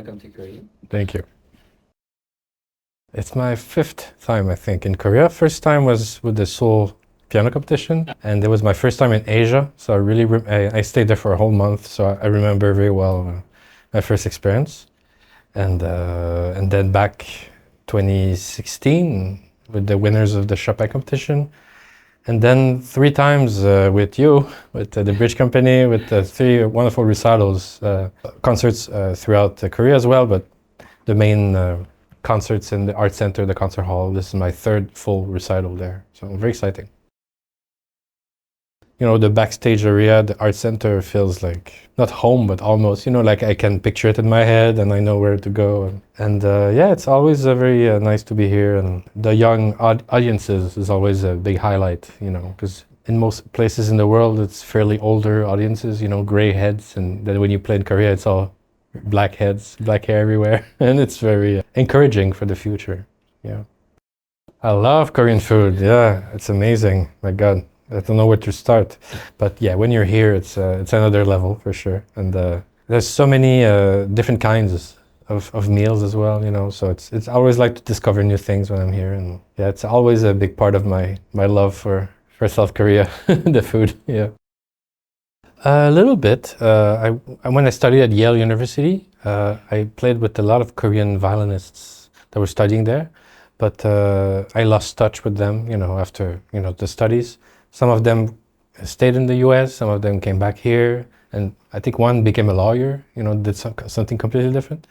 Welcome to Korea. Thank you. It's my 5th time, I think, in Korea. First time was with the Seoul piano competition, and it was my first time in Asia. So I stayed there for a whole month, so I remember very well my first experience. And then back 2016 with the winners of the Chopin competition. And then 3 times with you, with the Bridge Company, with 3 wonderful recitals, concerts throughout Korea as well, but the main concerts in the Art Center, the concert hall. This is my 3rd full recital there, so very exciting. You know, the backstage area, the Art Center feels like, not home, but almost, you know, like I can picture it in my head and I know where to go. And yeah, it's always very nice to be here. And the young audiences is always a big highlight, you know, because in most places in the world, it's fairly older audiences, you know, gray heads. And then when you play in Korea, it's all black heads, black hair everywhere. And it's very encouraging for the future, yeah. I love Korean food, yeah, it's amazing, my God. I don't know where to start, but yeah, when you're here, it's another level for sure. And there's so many different kinds of meals as well, you know. So it's always like to discover new things when I'm here, and yeah, it's always a big part of my love for South Korea, the food. Yeah, a little bit. When I studied at Yale University, I played with a lot of Korean violinists that were studying there, but I lost touch with them, you know, after the studies. Some of them stayed in the US, some of them came back here, and I think one became a lawyer, you know, did something completely different.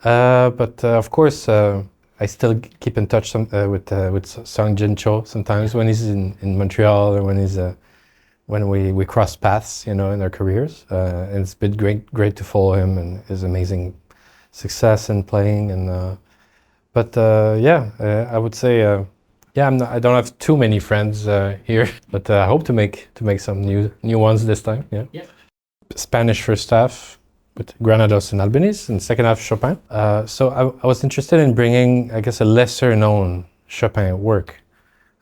But of course, I still keep in touch with Sung Jin Cho sometimes when he's in Montreal, or when we cross paths, you know, in our careers. And it's been great to follow him and his amazing success in playing. And but yeah, I would say. Yeah, I don't have too many friends here, but I hope to make some new ones this time. Yeah. Yeah. Spanish first half with Granados and Albéniz, and second half Chopin. So I was interested in bringing, I guess, a lesser known Chopin work,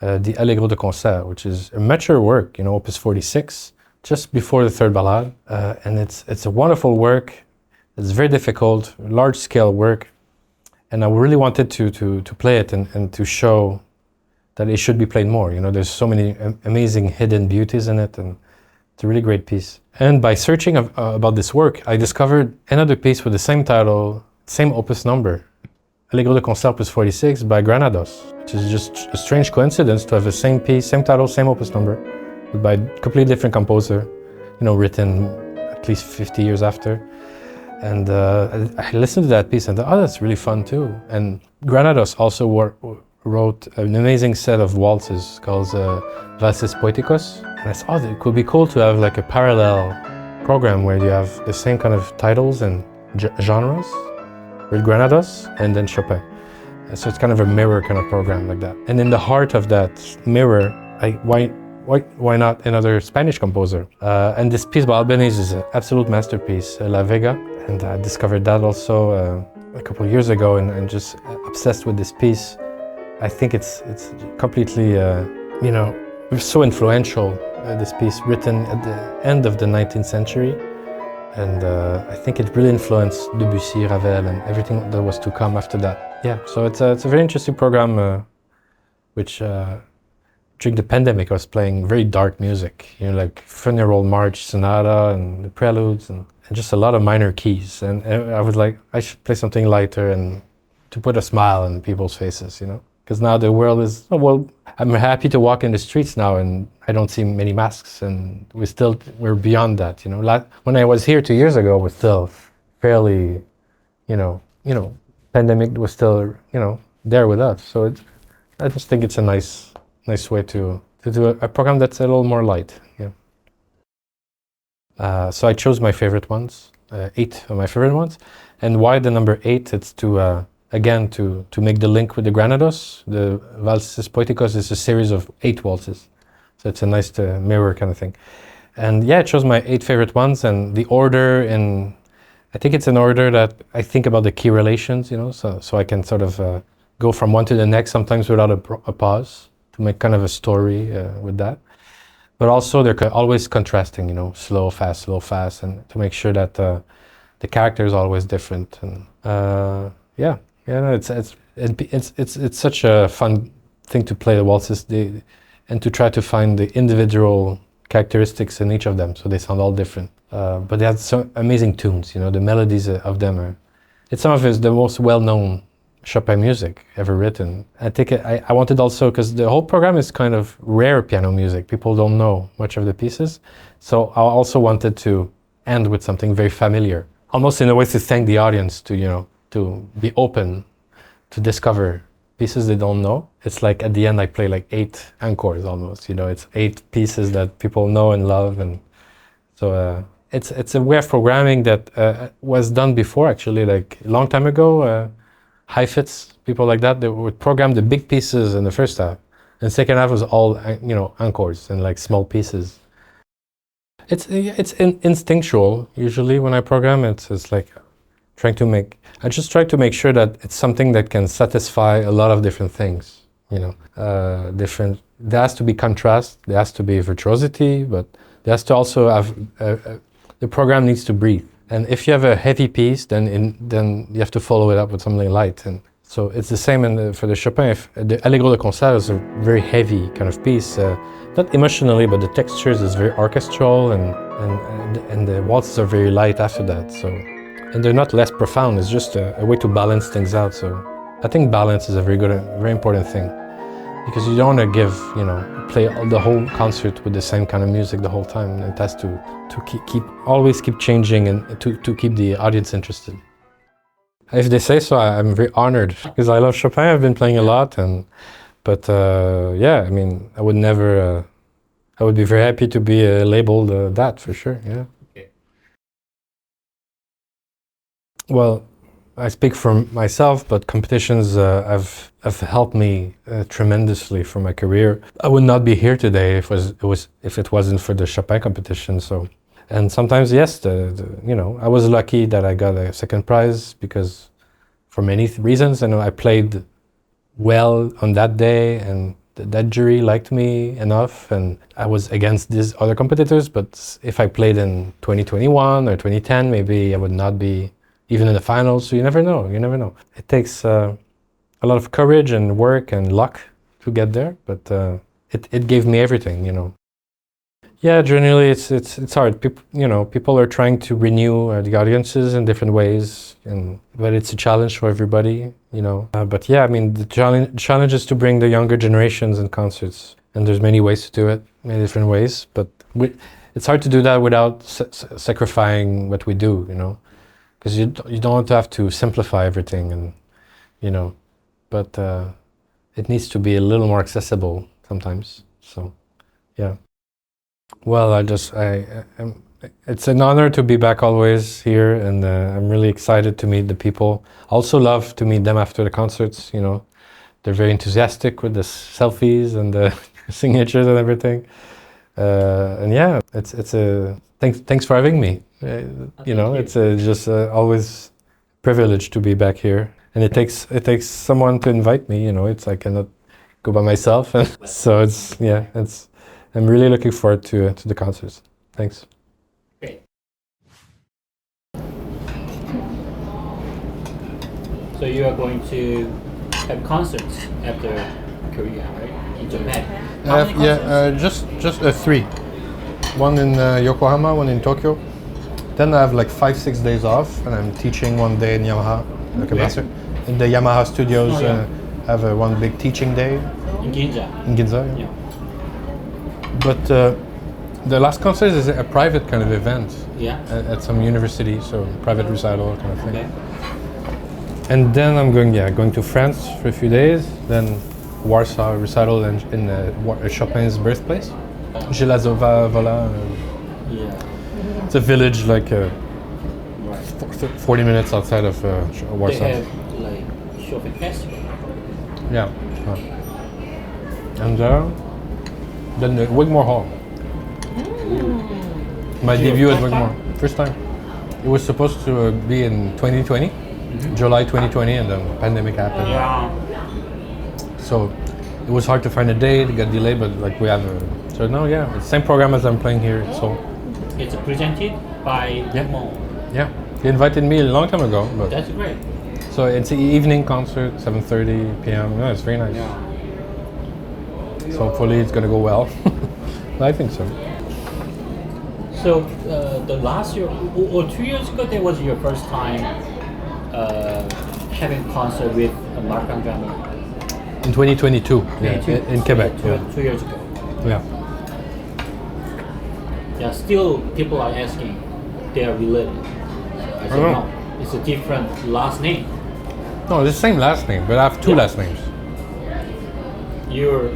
the Allegro de Concert, which is a mature work, you know, Opus 46, just before the 3rd Ballade, and it's a wonderful work. It's very difficult, large scale work, and I really wanted to play it and to show that it should be played more. You know, there's so many amazing hidden beauties in it, and it's a really great piece. And by searching about this work, I discovered another piece with the same title, same opus number, Allegro de Concert Opus 46 by Granados, which is just a strange coincidence to have the same piece, same title, same opus number, but by a completely different composer, you know, written at least 50 years after. And I listened to that piece and thought, oh, that's really fun too. And Granados also wrote an amazing set of waltzes called Valses Poeticos. And I thought it could be cool to have like a parallel program where you have the same kind of titles and genres with Granados and then Chopin. So it's kind of a mirror kind of program like that. And in the heart of that mirror, why not another Spanish composer? And this piece by Albéniz is an absolute masterpiece, La Vega. And I discovered that also a couple of years ago, and just obsessed with this piece. I think it's completely, you know, so influential, this piece written at the end of the 19th century. And I think it really influenced Debussy, Ravel, and everything that was to come after that. Yeah, so it's a very interesting program, which during the pandemic I was playing very dark music, you know, like Funeral March Sonata and the Preludes, and just a lot of minor keys. And I was like, I should play something lighter and to put a smile on people's faces, you know. Because now the world is, oh, well, I'm happy to walk in the streets now and I don't see many masks, and we're beyond that, you know. When I was here 2 years ago, it was still fairly, you know, pandemic was still, you know, there with us. So I just think it's a nice way to do a program that's a little more light, yeah. So I chose my favorite ones, 8 of my favorite ones. And why the number 8? It's to, again, to make the link with the Granados. The Valses Poeticos is a series of 8 waltzes. So it's a nice mirror kind of thing. And yeah, I chose my 8 favorite ones, and the order, and I think it's an order that I think about the key relations, you know, so I can sort of go from one to the next, sometimes without a pause, to make kind of a story with that. But also they're always contrasting, you know, slow, fast, and to make sure that the character is always different, and yeah, no, it's such a fun thing to play the waltzes, and to try to find the individual characteristics in each of them, so they sound all different. But they have some amazing tunes, you know, the melodies of them are, it's some of the most well-known Chopin music ever written. I think I wanted also, because the whole program is kind of rare piano music, people don't know much of the pieces, so I also wanted to end with something very familiar, almost in a way to thank the audience, to, you know, to be open to discover pieces they don't know. It's like at the end I play like 8 encores almost, you know, it's 8 pieces that people know and love, and so it's a way of programming that was done before, actually, like a long time ago. High-fits, people like that, they would program the big pieces in the first half, and second half was all, you know, encores and like small pieces. It's instinctual usually when I program. It's like I just try to make sure that it's something that can satisfy a lot of different things, you know. There has to be contrast, there has to be virtuosity, but there has to also have the program needs to breathe. And if you have a heavy piece, then you have to follow it up with something light. And so it's the same for the Chopin. If the Allegro de Concert is a very heavy kind of piece, not emotionally, but the textures is very orchestral, and the waltzes are very light after that. So, and they're not less profound. It's just a way to balance things out. So I think balance is a very important thing, because you don't want to play the whole concert with the same kind of music the whole time. It has to always keep changing, and to keep the audience interested. If they say so, I'm very honored, because I love Chopin. I've been playing a lot, but yeah, I mean, I would be very happy to be labeled that, for sure. Yeah. Okay. Well, I speak for myself, but competitions have helped me tremendously for my career. I would not be here today if it wasn't for the Chopin competition. So, and sometimes, yes, I was lucky that I got a second prize, because for many reasons, I played well on that day, and that jury liked me enough, and I was against these other competitors. But if I played in 2021 or 2010, maybe I would not be even in the finals. So you never know. It takes a lot of courage and work and luck to get there, but it gave me everything, you know. Yeah, generally it's hard. People are trying to renew the audiences in different ways, but it's a challenge for everybody, you know. But yeah, I mean, the challenge is to bring the younger generations in concerts, and there's many ways to do it, many different ways. But it's hard to do that without sacrificing what we do, you know, because you don't want to have to simplify everything, and you know, but it needs to be a little more accessible sometimes. So, yeah. Well, it's an honor to be back always here, and I'm really excited to meet the people. Also love to meet them after the concerts, you know. They're very enthusiastic with the selfies and the signatures and everything. And yeah, thanks for having me. You know, it's just always a privilege to be back here. And it takes someone to invite me, you know. I cannot go by myself. And so I'm really looking forward to the concerts. Thanks. Great. So you are going to have concerts after Korea, right? In Japan. Just 3. One in Yokohama, one in Tokyo. Then I have like 5-6 days off, and I'm teaching one day in Yamaha, like a master. In the Yamaha studios, I have one big teaching day. In Ginza. In Ginza, yeah. But the last concert is a private kind of event. Yeah. At some university, so private recital kind of thing. Okay. And then I'm going to France for a few days. Then Warsaw recital in Chopin's birthplace, Żelazowa Wola. Yeah. It's a village like 40 minutes outside of Warsaw. They have like Chopin festival. Yeah. And then the Wigmore Hall. My debut at Wigmore. First time. It was supposed to be in 2020, July 2020, and the pandemic happened. Yeah. So it was hard to find a date, it got delayed, but like we have so now, yeah, it's the same program as I'm playing here, so. It's presented by Wigmore. Yeah, He invited me a long time ago, but That's great. so it's an evening concert, 7:30 p.m. No, it's very nice. Yeah. So hopefully it's gonna go well. I think so. So the last year or 2 years ago, that was your first time having concert with Marc-André. In 2022, yeah, in Quebec. Yeah. 2 years ago. Yeah. Yeah, still people are asking, they are related. I said know. no, it's a different last name. No, it's the same last name, but I have two Yeah. last names. You're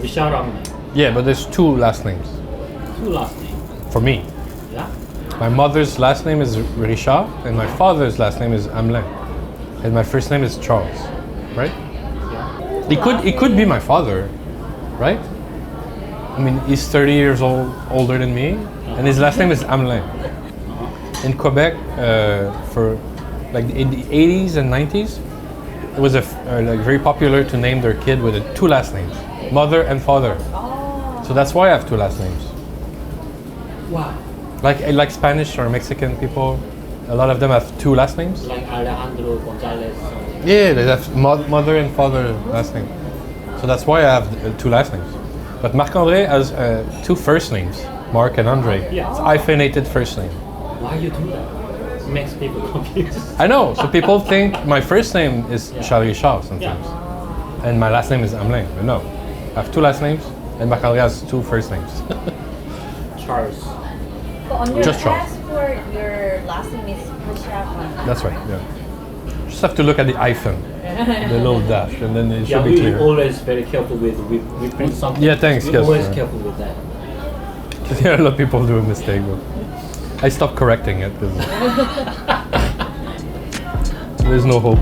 Li샤르-아믈랭. Yeah, but there's two last names Two last names. for me. Yeah. My mother's last name is Richard, and my father's last name is Amelin, and my first name is Charles. Right? Yeah. He could be my father, right? I mean, he's 30 years older than me, and his last name is Amelin. In Quebec, for like in the 80s and 90s, it was like very popular to name their kid with two last names, mother and father. So that's why I have two last names. Wow. Like Spanish or Mexican people, a lot of them have two last names. Like Alejandro Gonzalez. Yeah, they have mother and father last name. So that's why I have two last names. But Marc-André has two first names, Marc and André. Yeah. It's hyphenated first name. Why you do that? It makes people confused. I know. So people think my first name is Charles Richard sometimes, Yeah. and my last name is Amelin. But no, I have two last names, and Marc-André has two first names. Charles. But on your Just Charles. passport, your last name is Li샤르. That's right. Yeah. Just have to look at the hyphen, the little dash, and then it Yeah, should be we clear. always very careful with we print something. Yeah, thanks, We're yes, always yeah. careful with that. Yeah, a lot of people do a mistake, but I stopped correcting it because there's no hope.